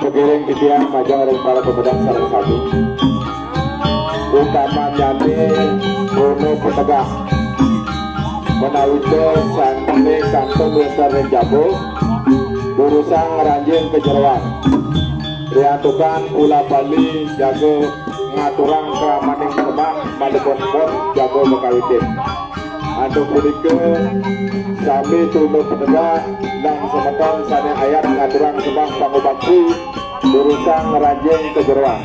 Sekiring titiang majang dari para pemedang sarang satu utama nyane Bono Petegah menawite santene kantong lentar dan jabo durusang ranjing kejeruan riatukan ula Bali jago ngaturang keramaning kemah malekon pos jago bekawitin anduk pudike sami tunu Petegah dan semeton sane ayat ngaturang sebang pangubakti durusang ranjing kejeruan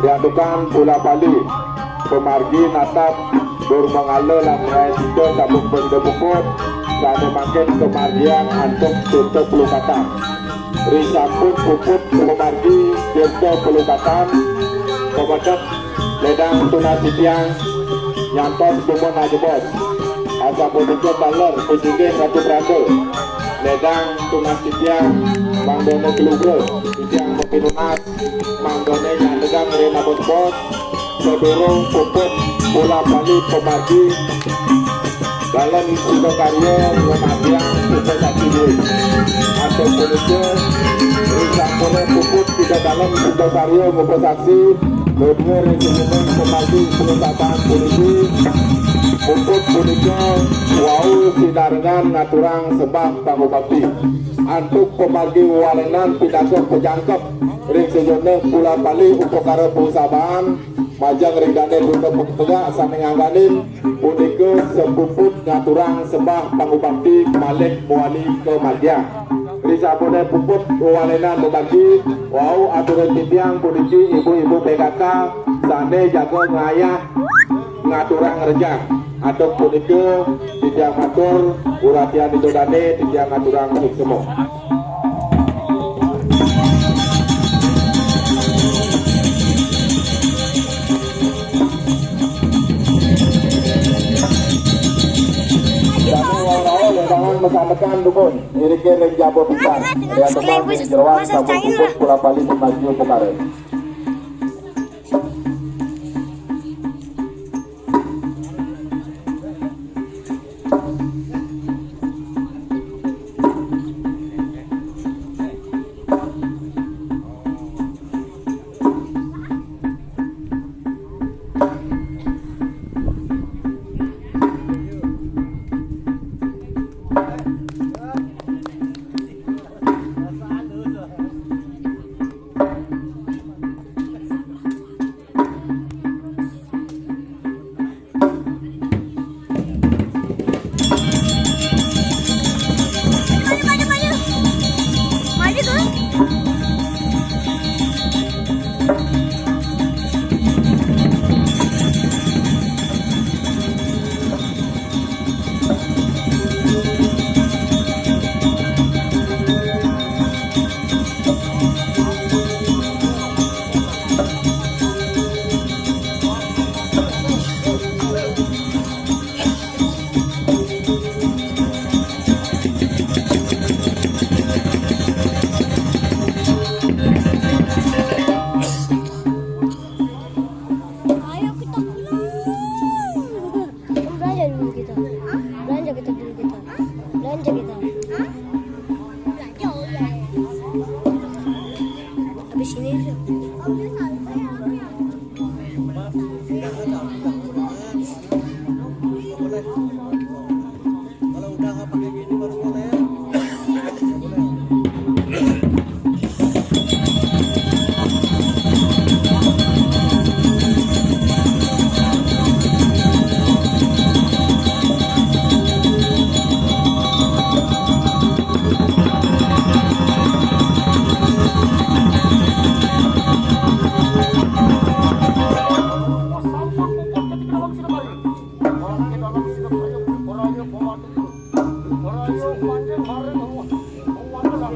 riatukan ula Bali pemargi natap bermengala langrai sito sabuk pendebukut sane makin kemargian antuk tutup pelukatan risaput puput pemargi jento pelukatan kemedet ledang tunasitiang nyantos bumon ajebos asa pudiknya baler pusingin ratu prado ledang tunasitiang mangdone kelubro sitiang mepinunat mangdone nyandegang rena bos-bos sedurung puput bola Bali pemargi dalam Sudokaryo Ngomadiang Sukasati Dui atau Polisi Risakone puput tidak dalam Sudokaryo Ngomadiang Bener Residen pemargi penetapan polisi puput punika wau sidarengan ngaturang sebab pangubakti antuk pemargi walenan pidato pejangkep ring sejone pula Bali upakara perusahaan majang ringdane Bono Petegah saning angganin punika sepuput ngaturang sembah pangubakti Malik Muali ke Madya risabone puput walenan membagi wau aturan titiang puniki ibu-ibu PKK sane jago ngayah ngaturang rejang atau punika titiang matur uratian ditodane titiang ngaturang semua. Mesan-mesan dukun, irike ring jabo pisan. Ria teman jeroan sabun puput pula Bali pemaju pekaren.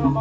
Ya,